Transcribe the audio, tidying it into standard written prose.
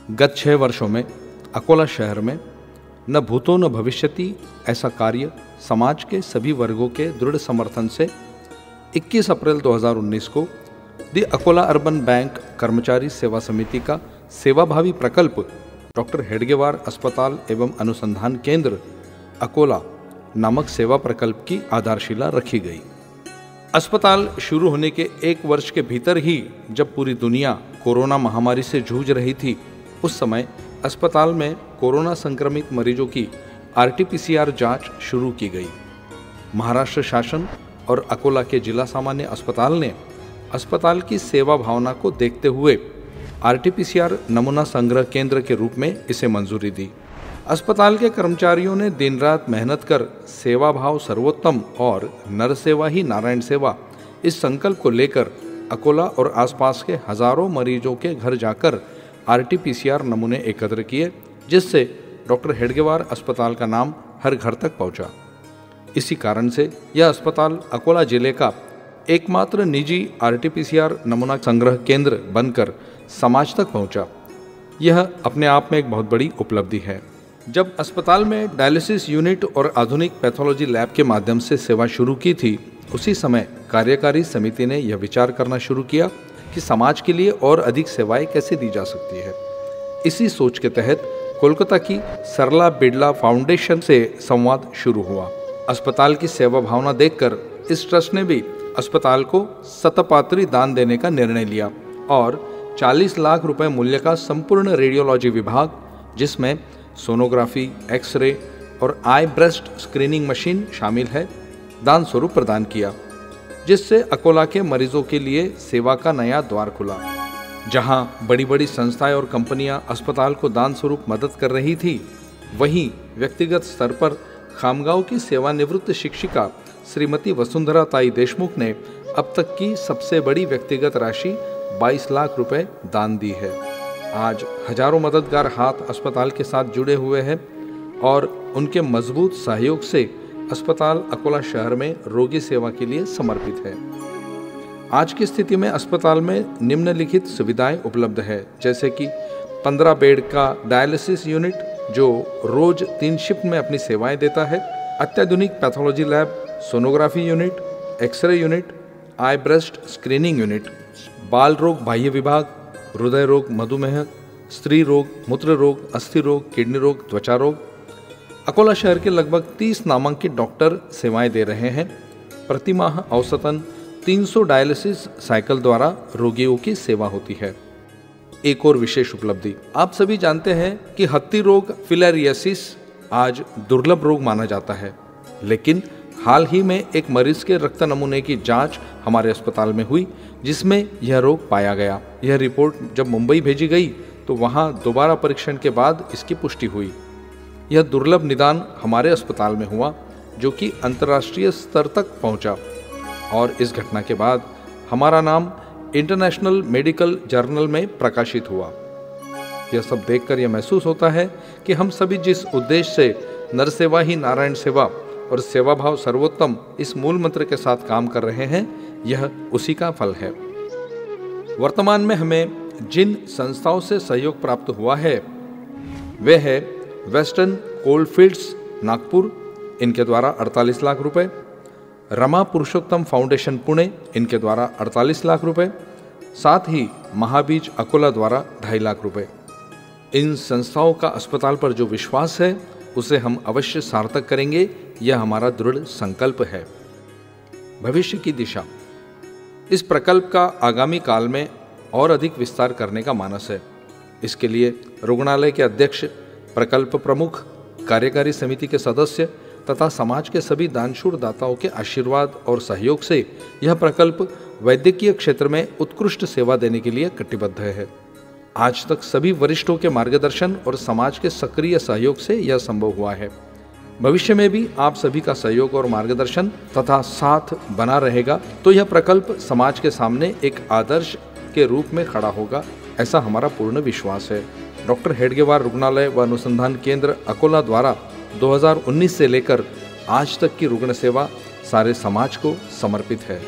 गत 6 वर्षों में अकोला शहर में न भूतो न भविष्यति ऐसा कार्य समाज के सभी वर्गों के दृढ़ समर्थन से 21 अप्रैल 2019 को दी अकोला अर्बन बैंक कर्मचारी सेवा समिति का सेवाभावी प्रकल्प डॉक्टर हेडगेवार अस्पताल एवं अनुसंधान केंद्र अकोला नामक सेवा प्रकल्प की आधारशिला रखी गई। अस्पताल शुरू होने के 1 वर्ष के भीतर ही जब पूरी दुनिया कोरोना महामारी से जूझ रही थी, उस समय अस्पताल में कोरोना संक्रमित मरीजों की RT-PCR जांच शुरू की गई। महाराष्ट्र शासन और अकोला के जिला सामान्य अस्पताल ने अस्पताल की सेवा भावना को देखते हुए RT-PCR नमूना संग्रह केंद्र के रूप में इसे मंजूरी दी। अस्पताल के कर्मचारियों ने दिन रात मेहनत कर सेवा भाव सर्वोत्तम और नर सेवा ही नारायण सेवा इस संकल्प को लेकर अकोला और आसपास के हजारों मरीजों के घर जाकर RT-PCR नमूने एकत्र किए, जिससे डॉक्टर हेडगेवार अस्पताल का नाम हर घर तक पहुंचा। इसी कारण से यह अस्पताल अकोला जिले का एकमात्र निजी RT-PCR नमूना संग्रह केंद्र बनकर समाज तक पहुंचा। यह अपने आप में एक बहुत बड़ी उपलब्धि है। जब अस्पताल में डायलिसिस यूनिट और आधुनिक पैथोलॉजी लैब के माध्यम से सेवा शुरू की थी, उसी समय कार्यकारी समिति ने यह विचार करना शुरू किया कि समाज के लिए और अधिक सेवाएं कैसे दी जा सकती है। इसी सोच के तहत कोलकाता की सरला बिड़ला फाउंडेशन से संवाद शुरू हुआ। अस्पताल की सेवा भावना देखकर इस ट्रस्ट ने भी अस्पताल को शतपात्री दान देने का निर्णय लिया और 40 लाख रुपए मूल्य का संपूर्ण रेडियोलॉजी विभाग, जिसमें सोनोग्राफी, एक्सरे और आई ब्रेस्ट स्क्रीनिंग मशीन शामिल है, दान स्वरूप प्रदान किया, जिससे अकोला के मरीजों के लिए सेवा का नया द्वार खुला। जहां बड़ी बड़ी संस्थाएं और कंपनियां अस्पताल को दान स्वरूप मदद कर रही थी, वहीं व्यक्तिगत स्तर पर खामगांव की सेवानिवृत्त शिक्षिका श्रीमती वसुंधरा ताई देशमुख ने अब तक की सबसे बड़ी व्यक्तिगत राशि 22 लाख रुपए दान दी है। आज हजारों मददगार हाथ अस्पताल के साथ जुड़े हुए हैं और उनके मजबूत सहयोग से अस्पताल अकोला शहर में रोगी सेवा के लिए समर्पित है। आज की स्थिति में अस्पताल में निम्नलिखित सुविधाएं उपलब्ध है, जैसे कि 15 बेड का डायलिसिस यूनिट जो रोज 3 शिफ्ट में अपनी सेवाएं देता है, अत्याधुनिक pathology lab, sonography unit, x-ray unit, eye breast screening unit, बाल रोग बाह्य विभाग, हृदय रोग, मधुमेह, स्त्री रोग, मूत्र रोग, अस्थि रोग, किडनी रोग, त्वचा रोग। अकोला शहर के लगभग 30 नामांकित डॉक्टर सेवाएं दे रहे हैं। प्रति माह औसतन 300 डायलिसिस साइकिल द्वारा रोगियों की सेवा होती है। एक और विशेष उपलब्धि, आप सभी जानते हैं कि हत्ती रोग फिलेरियासिस आज दुर्लभ रोग माना जाता है, लेकिन हाल ही में एक मरीज के रक्त नमूने की जांच हमारे अस्पताल में हुई, जिसमें यह रोग पाया गया। यह रिपोर्ट जब मुंबई भेजी गई तो वहां दोबारा परीक्षण के बाद इसकी पुष्टि हुई। यह दुर्लभ निदान हमारे अस्पताल में हुआ, जो कि अंतर्राष्ट्रीय स्तर तक पहुंचा और इस घटना के बाद हमारा नाम इंटरनेशनल मेडिकल जर्नल में प्रकाशित हुआ। यह सब देखकर यह महसूस होता है कि हम सभी जिस उद्देश्य से नर सेवा ही नारायण सेवा और सेवा भाव सर्वोत्तम इस मूल मंत्र के साथ काम कर रहे हैं, यह उसी का फल है। वर्तमान में हमें जिन संस्थाओं से सहयोग प्राप्त हुआ है वे है वेस्टर्न कोलफील्ड्स नागपुर, इनके द्वारा 48 लाख रुपए, रमा पुरुषोत्तम फाउंडेशन पुणे, इनके द्वारा 48 लाख रुपए, साथ ही महाबीज अकोला द्वारा 2.5 लाख रुपए। इन संस्थाओं का अस्पताल पर जो विश्वास है उसे हम अवश्य सार्थक करेंगे, यह हमारा दृढ़ संकल्प है। भविष्य की दिशा, इस प्रकल्प का आगामी काल में और अधिक विस्तार करने का मानस है। इसके लिए रुग्णालय के अध्यक्ष, प्रकल्प प्रमुख, कार्यकारी समिति के सदस्य तथा समाज के सभी दानशूर दाताओं के आशीर्वाद और सहयोग से यह प्रकल्प वैद्यकीय क्षेत्र में उत्कृष्ट सेवा देने के लिए कटिबद्ध है। आज तक सभी वरिष्ठों के मार्गदर्शन और समाज के सक्रिय सहयोग से यह संभव हुआ है। भविष्य में भी आप सभी का सहयोग और मार्गदर्शन तथा साथ बना रहेगा तो यह प्रकल्प समाज के सामने एक आदर्श के रूप में खड़ा होगा, ऐसा हमारा पूर्ण विश्वास है। डॉक्टर हेडगेवार रुग्णालय व अनुसंधान केंद्र अकोला द्वारा 2019 से लेकर आज तक की रुग्ण सेवा सारे समाज को समर्पित है।